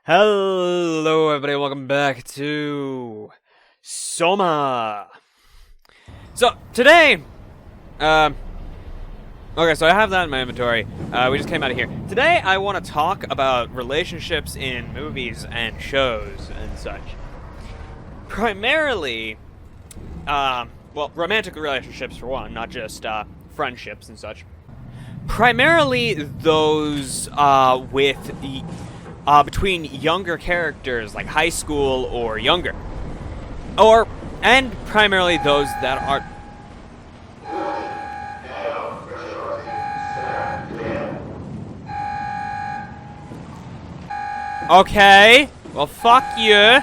Hello everybody, welcome back to SOMA. So, today, okay, so I have that in my inventory. We just came out of here. Today, I want to talk about relationships in movies and shows and such. Primarily, well, romantic relationships for one, not just, friendships and such. Primarily those, between younger characters, like high school or younger. And primarily those that are... Okay, well, fuck you.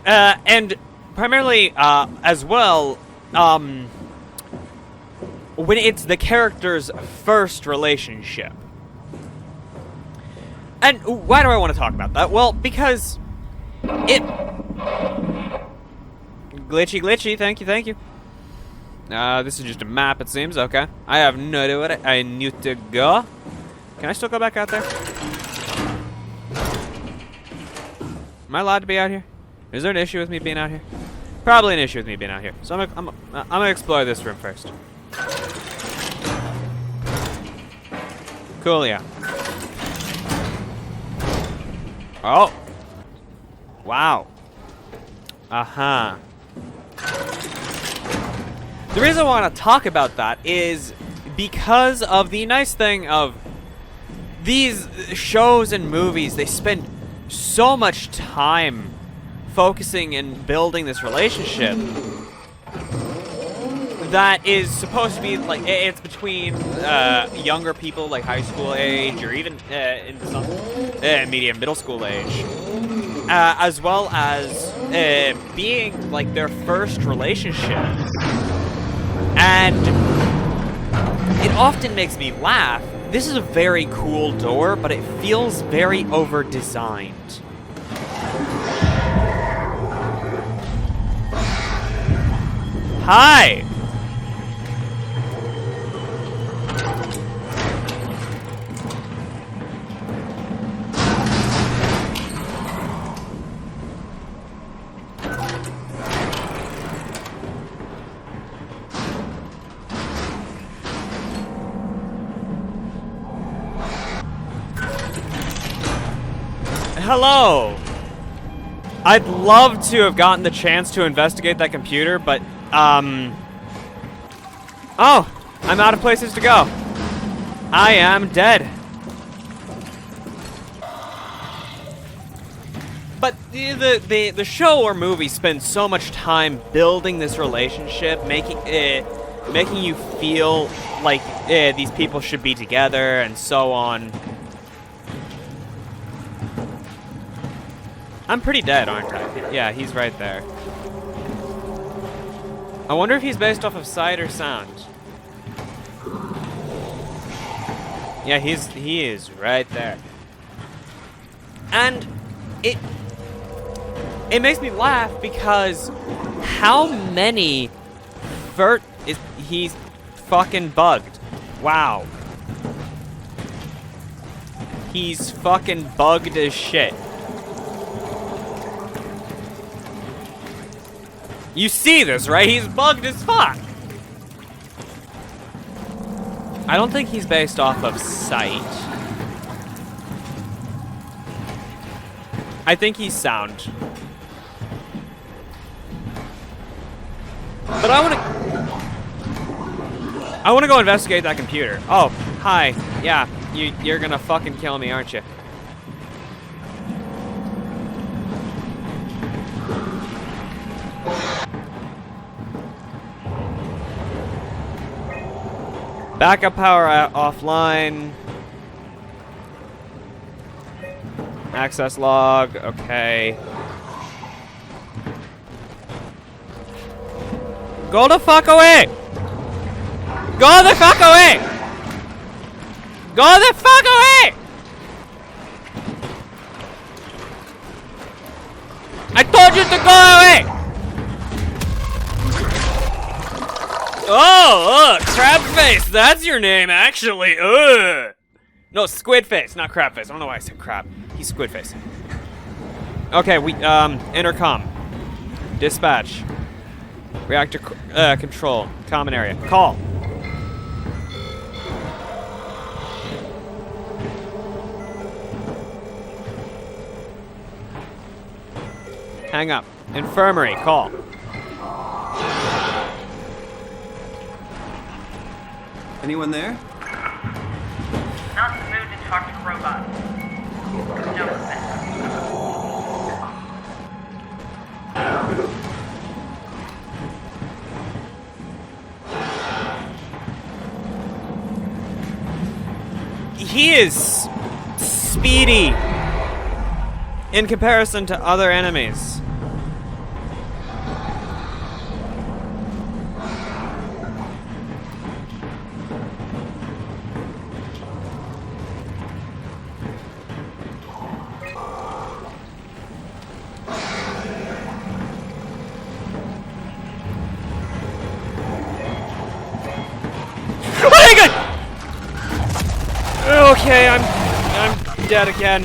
And primarily, as well, when it's the character's first relationship. And why do I want to talk about that? Well, because it... Glitchy, thank you. This is just a map, it seems, okay. I have no idea what I need to go. Can I still go back out there? Am I allowed to be out here? Is there an issue with me being out here? Probably an issue with me being out here. So I'm gonna explore this room first. Cool, yeah. Oh. Wow. Uh-huh. The reason I want to talk about that is because of the nice thing of these shows and movies. They spend so much time focusing and building this relationship that is supposed to be like it's between younger people, like high school age, or even in some medium middle school age, as well as being like their first relationship. And it often makes me laugh. This is a very cool door, but it feels very over-designed. Hi! Hello! I'd love to have gotten the chance to investigate that computer, but, oh! I'm out of places to go. I am dead. But the show or movie spends so much time building this relationship, making you feel like these people should be together and so on. I'm pretty dead, aren't I? Yeah, he's right there. I wonder if he's based off of sight or sound. Yeah, he is right there. And it makes me laugh because how many he's fucking bugged. Wow. He's fucking bugged as shit. You see this, right? He's bugged as fuck. I don't think he's based off of sight. I think he's sound. But I want to go investigate that computer. Oh, hi. Yeah, you're gonna fucking kill me, aren't you? Backup power offline. Access log, okay. Go the fuck away! Go the fuck away! Go the fuck away! I told you to go away! Oh, crab face, that's your name, actually. Ugh. No, squid face, not crab face. I don't know why I said crab. He's squid face. Okay, we, intercom. Dispatch. Reactor, control. Common area. Call. Hang up. Infirmary. Call. Anyone there? Not in the mood to talk to robots. No offense. He is speedy in comparison to other enemies. Okay, I'm dead again.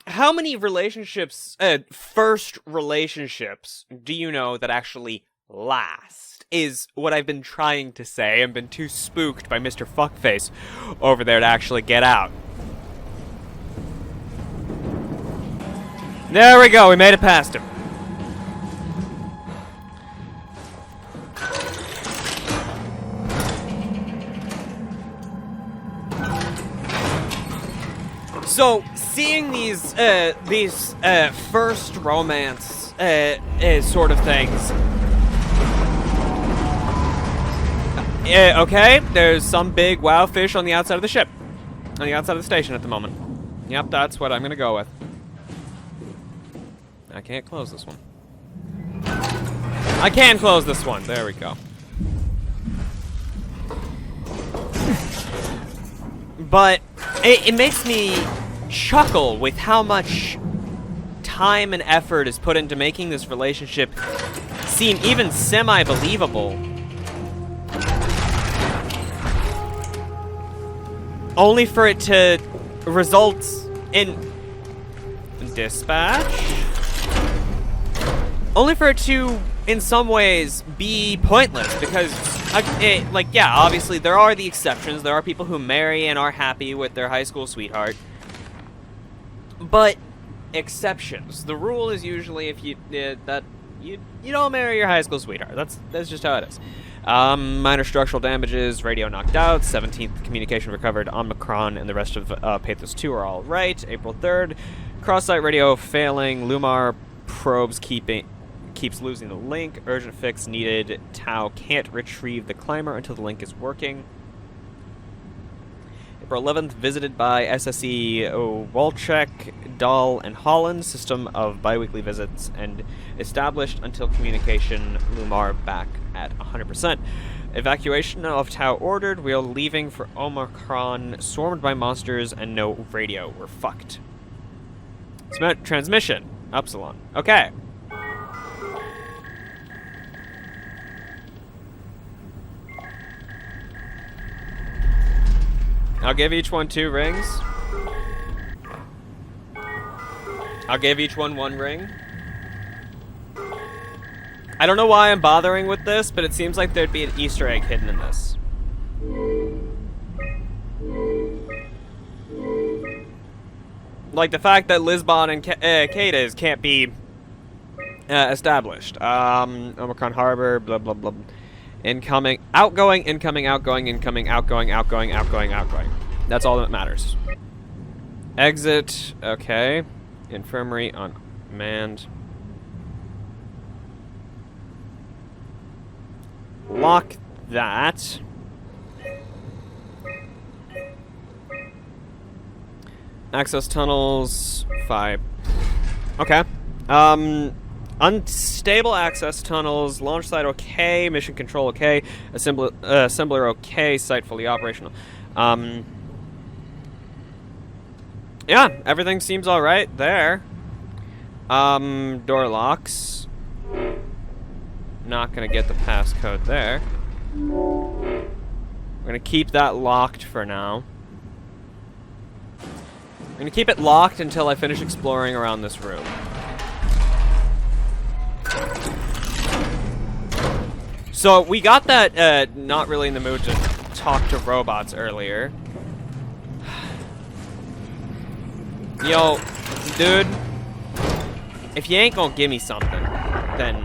How many relationships, first relationships, do you know that actually last? Is what I've been trying to say. I've been too spooked by Mr. Fuckface over there to actually get out. There we go, we made it past him. So, seeing these first romance, sort of things. Okay, there's some big wow fish on the outside of the ship. On the outside of the station at the moment. Yep, that's what I'm gonna go with. I can't close this one. I can close this one, there we go. But, it makes me chuckle with how much time and effort is put into making this relationship seem even semi-believable. Only for it to result in dispatch? Only for it to, in some ways, be pointless, because, like, yeah, obviously there are the exceptions. There are people who marry and are happy with their high school sweetheart. But exceptions. The rule is usually if you you don't marry your high school sweetheart. That's just how it is. Minor structural damages, radio knocked out, 17th communication recovered, Omicron, and the rest of Pathos 2 are all right. April 3rd, cross-site radio failing, Lumar probes keeps losing the link, urgent fix needed, Tau can't retrieve the climber until the link is working. April 11th, visited by SSE Walczek, Dahl, and Holland, system of biweekly visits, and established until communication, Lumar back at 100%. Evacuation of Tau ordered, we are leaving for Omicron, swarmed by monsters, and no radio. We're fucked. Transmission, Upsilon. Okay. I'll give each one 2 rings. I'll give each one 1 ring. I don't know why I'm bothering with this, but it seems like there'd be an Easter egg hidden in this. Like the fact that Lisbon and Cadiz can't be established. Omicron Harbor, blah, blah, blah. Incoming, outgoing, incoming, outgoing, incoming, outgoing, outgoing, outgoing, outgoing. That's all that matters. Exit, okay. Infirmary unmanned. Lock that. Access tunnels, 5. Okay. Unstable access tunnels, launch site okay, mission control okay, assembler okay, site fully operational. Yeah, everything seems alright there. Door locks. not gonna get the passcode there. We're gonna keep that locked for now. I'm gonna keep it locked until I finish exploring around this room. So we got that not really in the mood to talk to robots earlier. Yo, dude, if you ain't gonna give me something, then...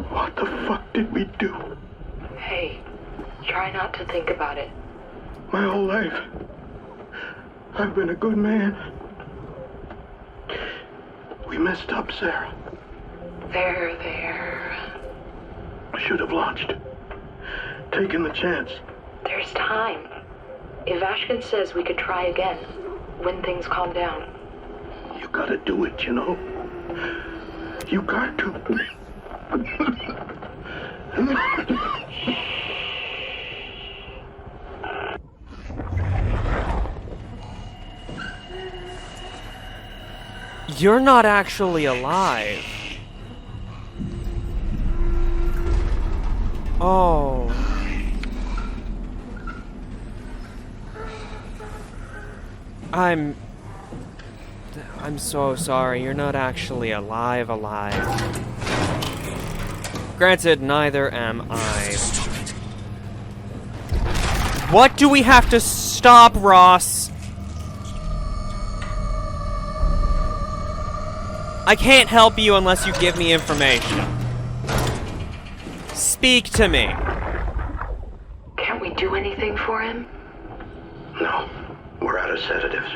What the fuck did we do? Hey, try not to think about it. My whole life, I've been a good man. We messed up, Sarah. There. I should have launched. Taken the chance. There's time. If Ashkin says we could try again, when things calm down. You gotta do it, you know? You got to. You're not actually alive. Oh. I'm so sorry. You're not actually alive. Granted, neither am I. What do we have to stop, Ross? I can't help you unless you give me information. Speak to me. Can't we do anything for him? No, we're out of sedatives.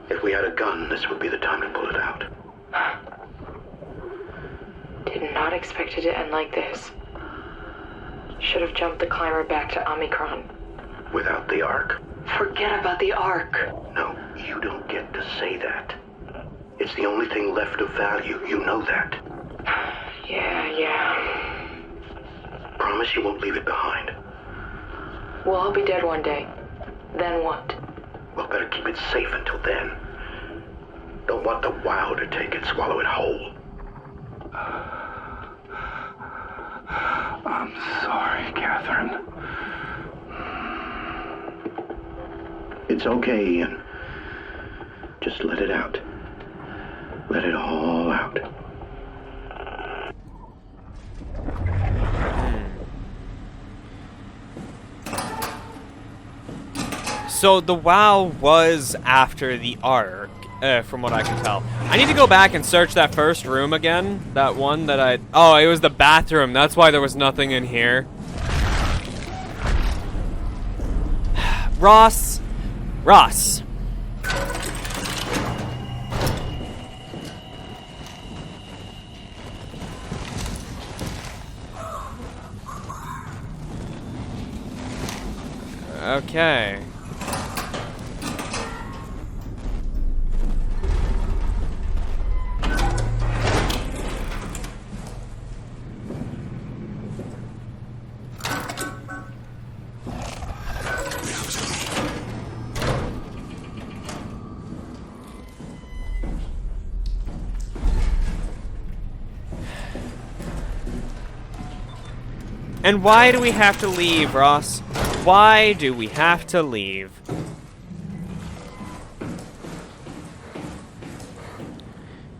If we had a gun, this would be the time to pull it out. Did not expect it to end like this. Should have jumped the climber back to Omicron. Without the Ark? Forget about the Ark. No, you don't get to say that. It's the only thing left of value, you know that. Yeah. Promise you won't leave it behind. We'll all be dead one day. Then what? We'll better keep it safe until then. Don't want the wow to take it, swallow it whole. I'm sorry, Catherine. It's okay, Ian. Just let it out. Let it all out. So the WoW was after the Ark, from what I can tell. I need to go back and search that first room again. That one that I... Oh, it was the bathroom. That's why there was nothing in here. Ross. Okay. And why do we have to leave, Ross? Why do we have to leave?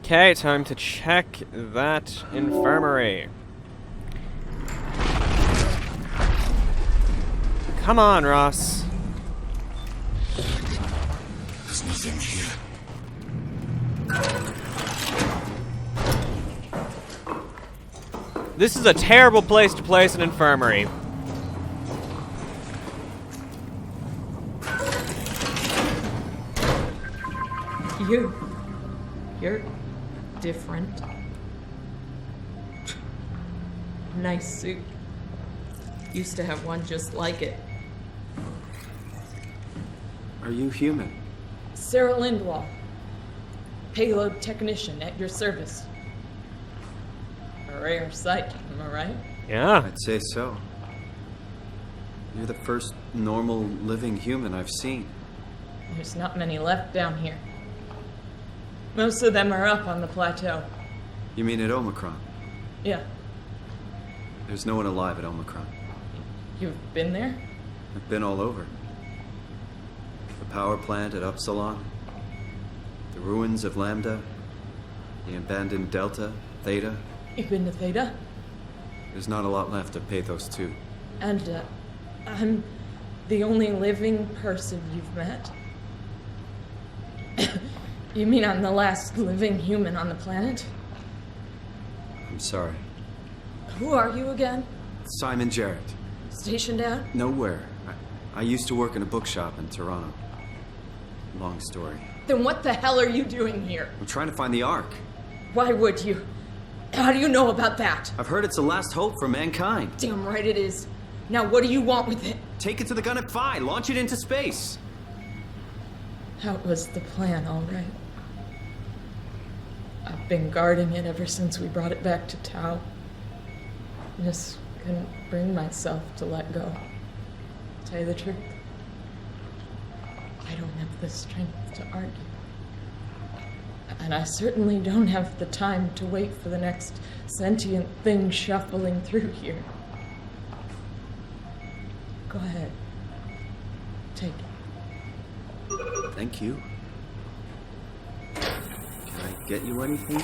Okay, time to check that infirmary. Come on, Ross. There's nothing here. This is a terrible place to place an infirmary. You're different. Nice suit. Used to have one just like it. Are you human? Sarah Lindwall, payload technician at your service. A rare sight, am I right? Yeah. I'd say so. You're the first normal living human I've seen. There's not many left down here. Most of them are up on the plateau. You mean at Omicron? Yeah. There's no one alive at Omicron. You've been there? I've been all over. The power plant at Upsilon, the ruins of Lambda, the abandoned Delta, Theta. You've been to Theta? There's not a lot left of Pathos 2. And, I'm the only living person you've met? You mean I'm the last living human on the planet? I'm sorry. Who are you again? Simon Jarrett. Stationed out? Nowhere. I used to work in a bookshop in Toronto. Long story. Then what the hell are you doing here? I'm trying to find the Ark. Why would you? How do you know about that? I've heard it's the last hope for mankind. Damn right it is. Now what do you want with it? Take it to the Gunnet Phi. Launch it into space. That was the plan, all right. I've been guarding it ever since we brought it back to Tau. Just couldn't bring myself to let go. To tell you the truth, I don't have the strength to argue. And I certainly don't have the time to wait for the next sentient thing shuffling through here. Go ahead. Take it. Thank you. Can I get you anything?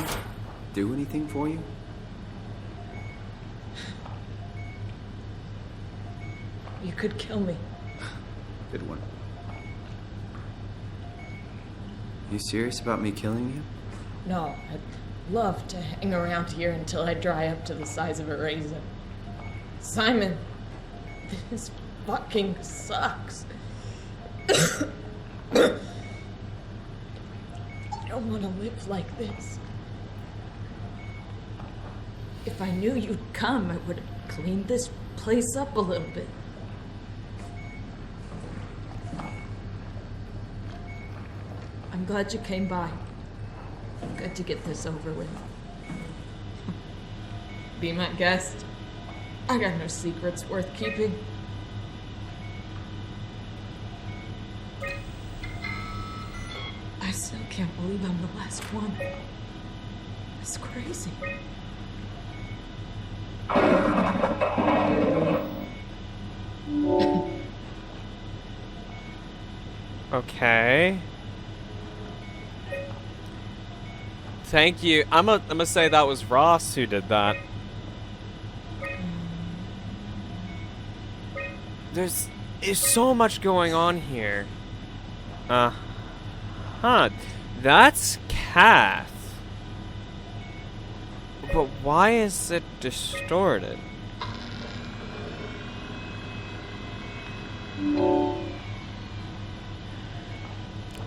Do anything for you? You could kill me. Good one. You serious about me killing you? No, I'd love to hang around here until I dry up to the size of a raisin. Simon, this fucking sucks. I don't want to live like this. If I knew you'd come, I would have cleaned this place up a little bit. I'm glad you came by. Good to get this over with. Be my guest. I got no secrets worth keeping. I still can't believe I'm the last one. It's crazy. Okay. Thank you. I'm gonna say that was Ross who did that. There's so much going on here. Huh. That's Kath. But why is it distorted?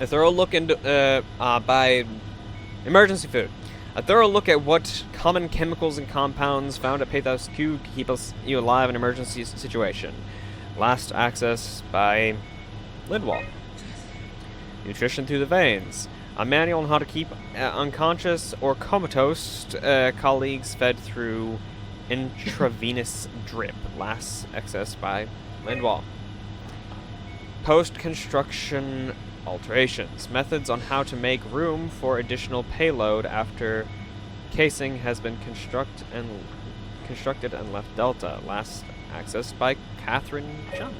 A thorough look into by emergency food. A thorough look at what common chemicals and compounds found at Pathos Q keep you alive in an emergency situation. Last access by Lindwall. Nutrition through the veins. A manual on how to keep unconscious or comatose colleagues fed through intravenous drip. Last access by Lindwall. Post-construction alterations. Methods on how to make room for additional payload after casing has been constructed and left Delta. Last accessed by Catherine Chung.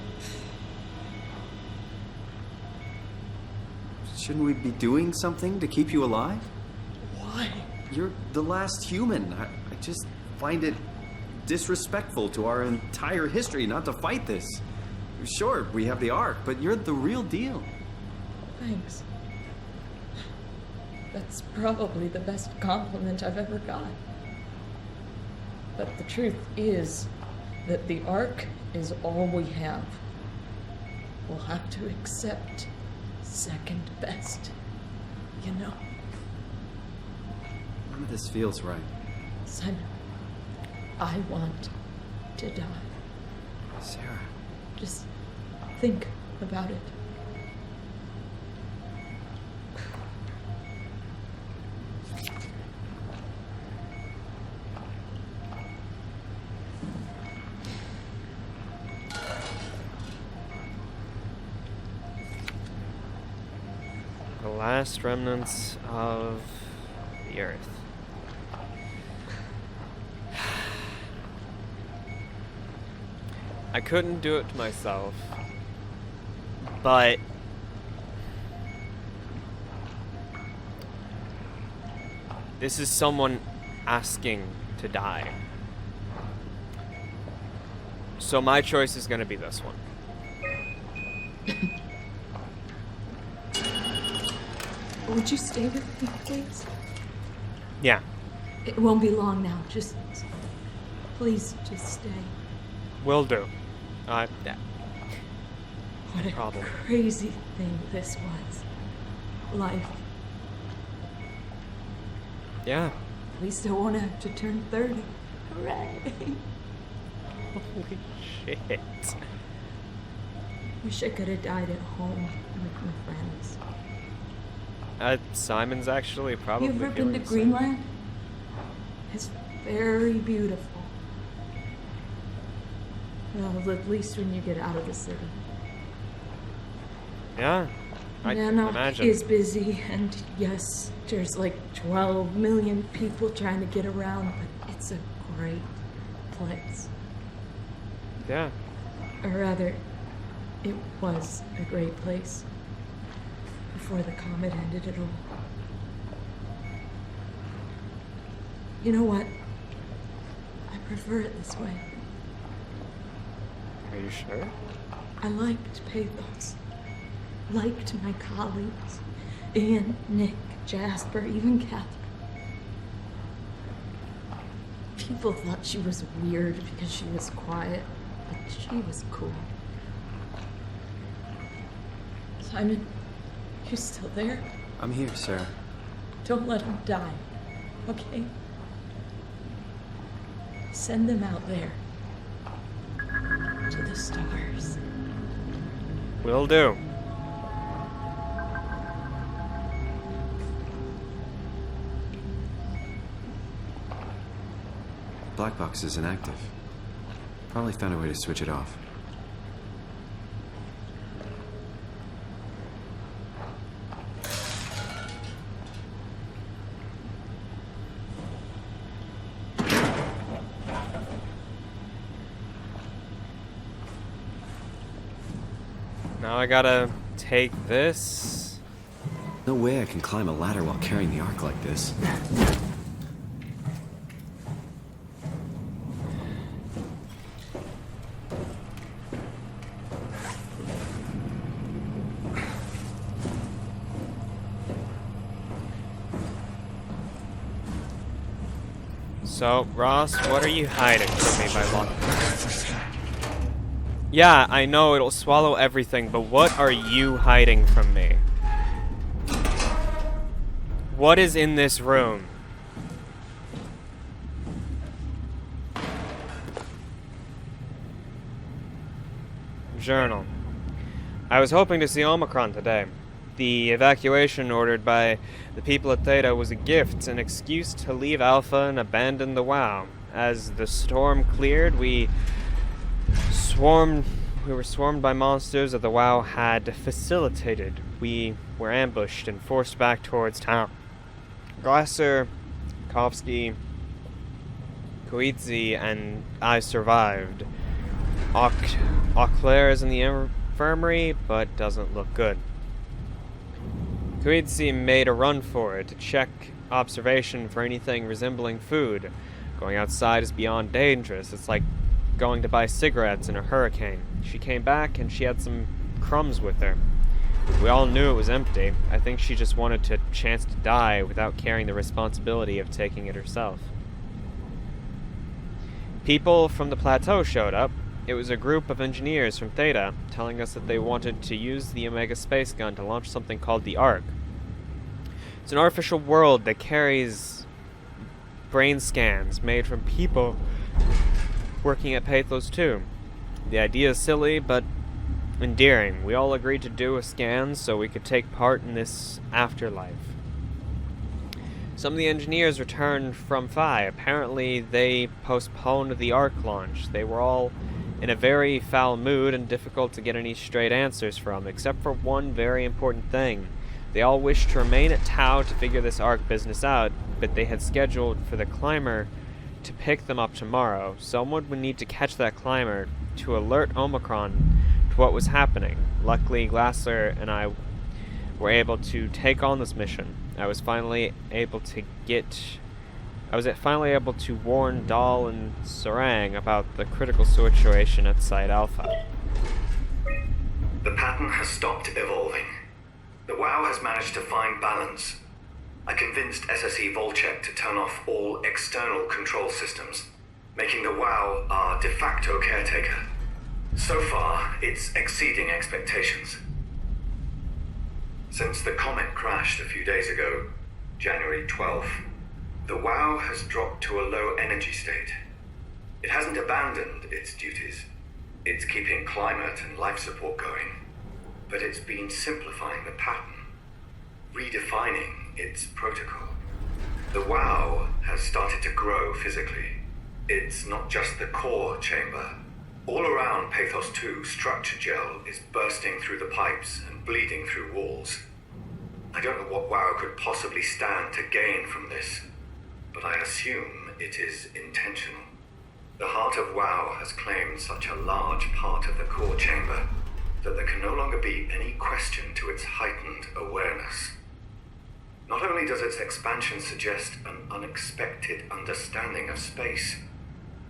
Shouldn't we be doing something to keep you alive? Why? You're the last human. I just find it disrespectful to our entire history not to fight this. Sure, we have the Ark, but you're the real deal. Thanks. That's probably the best compliment I've ever got. But the truth is that the Ark is all we have. We'll have to accept second best, you know. None of this feels right. Simon, I want to die. Sarah. Just think about it. The last remnants of the Earth. I couldn't do it to myself. But this is someone asking to die. So my choice is going to be this one. Would you stay with me, please? Yeah, It won't be long now. Just please, just stay. will do. Yeah. What a Problem. crazy thing this was. Life. Yeah. At least I won't have to turn 30. Hooray! Holy shit. Wish I could have died at home with my friends. Simon's actually probably You ever been feeling to the same. Greenland? It's very beautiful. Well, at least when you get out of the city. Yeah, I can Nana imagine. is busy, and yes, there's like 12 million people trying to get around, but it's a great place. Yeah. Or rather, it was a great place before the comet ended it all. You know what? I prefer it this way. Are you sure? I liked pathos. Liked my colleagues. Ian, Nick, Jasper, even Catherine. People thought she was weird because she was quiet, but she was cool. Simon, you still there? I'm here, sir. Don't let him die, okay? Send them out there. To the stars. Will do. Black box is inactive. Probably found a way to switch it off. Now I gotta take this. No way I can climb a ladder while carrying the ark like this. So, Ross, what are you hiding from me by locking? Yeah, I know it'll swallow everything, but what are you hiding from me? What is in this room? Journal. I was hoping to see Omicron today. The evacuation ordered by the people at Theta was a gift, an excuse to leave Alpha and abandon the WoW. As the storm cleared, we were swarmed by monsters that the WoW had facilitated. We were ambushed and forced back towards town. Glasser, Kovsky, Koitzi, and I survived. Auclair is in the infirmary, but doesn't look good. Koitzi made a run for it to check observation for anything resembling food. Going outside is beyond dangerous. It's like going to buy cigarettes in a hurricane. She came back and she had some crumbs with her. We all knew it was empty. I think she just wanted a chance to die without carrying the responsibility of taking it herself. People from the plateau showed up. It was a group of engineers from Theta telling us that they wanted to use the Omega space gun to launch something called the Ark. It's an artificial world that carries brain scans made from people working at Pathos 2. The idea is silly, but endearing. We all agreed to do a scan so we could take part in this afterlife. Some of the engineers returned from Phi. Apparently, they postponed the Ark launch. They were all in a very foul mood and difficult to get any straight answers from, except for one very important thing. They all wished to remain at Tau to figure this Ark business out, but they had scheduled for the climber to pick them up tomorrow. Someone would need to catch that climber to alert Omicron to what was happening. Luckily, Glasser and I were able to take on this mission. I was finally able to warn Dahl and Sarang about the critical situation at Site Alpha. The pattern has stopped evolving. The WoW has managed to find balance. I convinced SSE Volchek to turn off all external control systems, making the WoW our de facto caretaker. So far, it's exceeding expectations. Since the comet crashed a few days ago, January 12th, the WoW has dropped to a low energy state. It hasn't abandoned its duties. It's keeping climate and life support going, but it's been simplifying the pattern, redefining its protocol. The WoW has started to grow physically. It's not just the core chamber. All around Pathos 2, structure gel is bursting through the pipes and bleeding through walls. I don't know what WoW could possibly stand to gain from this, but I assume it is intentional. The heart of WoW has claimed such a large part of the core chamber that there can no longer be any question to its heightened awareness. Not only does its expansion suggest an unexpected understanding of space,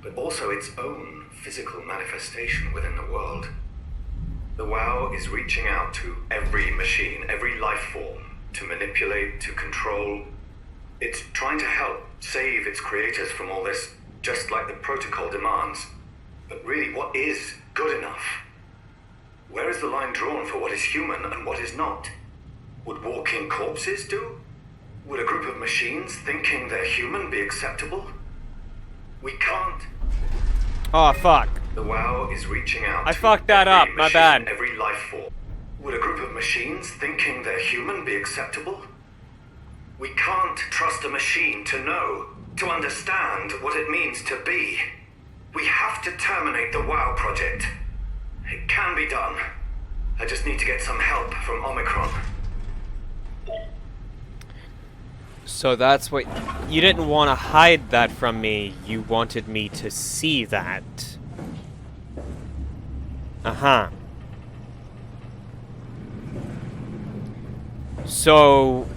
but also its own physical manifestation within the world. The WoW is reaching out to every machine, every life form, to manipulate, to control. It's trying to help save its creators from all this, just like the protocol demands. But really, what is good enough? Where is the line drawn for what is human and what is not? Would walking corpses do? Would a group of machines thinking they're human be acceptable? We can't. Oh, fuck. The WoW is reaching out I to fucked that every up, my machine, bad. every life form. Would a group of machines thinking they're human be acceptable? We can't trust a machine to know, to understand what it means to be. We have to terminate the WoW project. It can be done. I just need to get some help from Omicron. So that's what... You didn't want to hide that from me. You wanted me to see that. Uh-huh. So...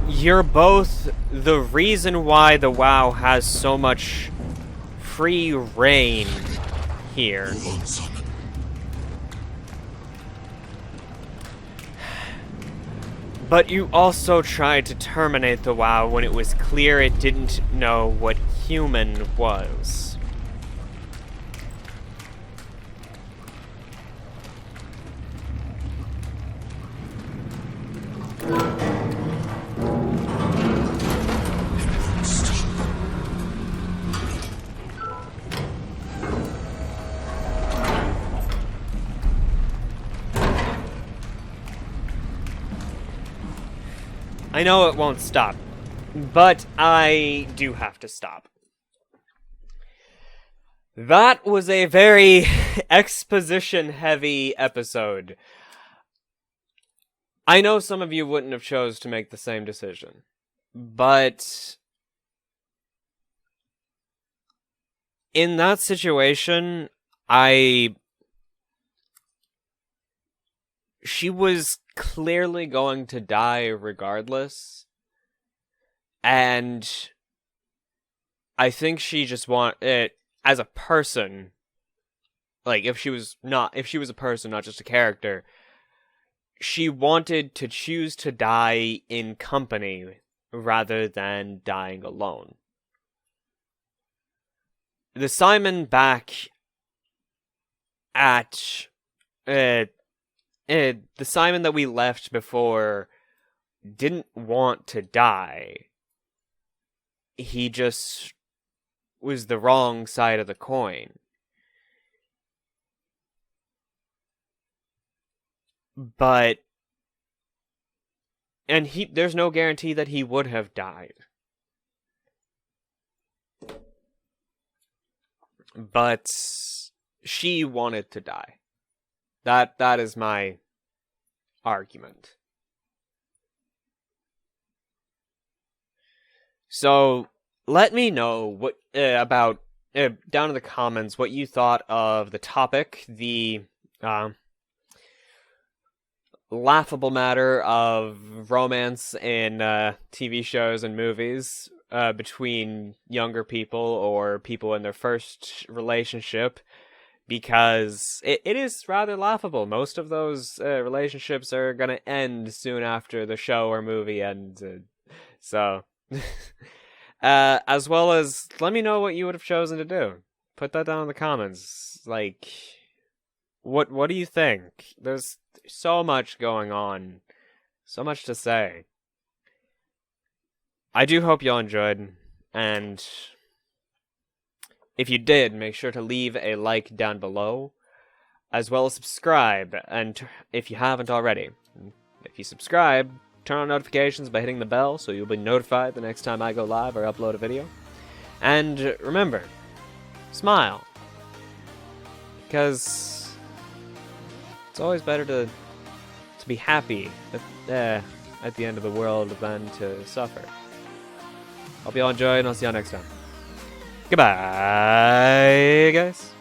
You're both the reason why the WoW has so much free reign here. Lonesome. But you also tried to terminate the WoW when it was clear it didn't know what human was. I know it won't stop, but I do have to stop. That was a very exposition-heavy episode. I know some of you wouldn't have chose to make the same decision, but in that situation, she was clearly going to die regardless, and I think she just as a person, like if she was a person, not just a character, she wanted to choose to die in company rather than dying alone. The Simon back at the Simon that we left before didn't want to die. He just was the wrong side of the coin. But there's no guarantee that he would have died. But she wanted to die. That is my argument. So, let me know what about down in the comments what you thought of the topic, the laughable matter of romance in TV shows and movies between younger people or people in their first relationship, because it is rather laughable. Most of those relationships are going to end soon after the show or movie ends. So, as well as, let me know what you would have chosen to do. Put that down in the comments. Like, what do you think? There's so much going on. So much to say. I do hope y'all enjoyed, and if you did, make sure to leave a like down below, as well as subscribe, and if you haven't already. If you subscribe, turn on notifications by hitting the bell so you'll be notified the next time I go live or upload a video. And remember, smile, because it's always better to be happy at the end of the world than to suffer. Hope you all enjoy, and I'll see y'all next time. Goodbye, guys.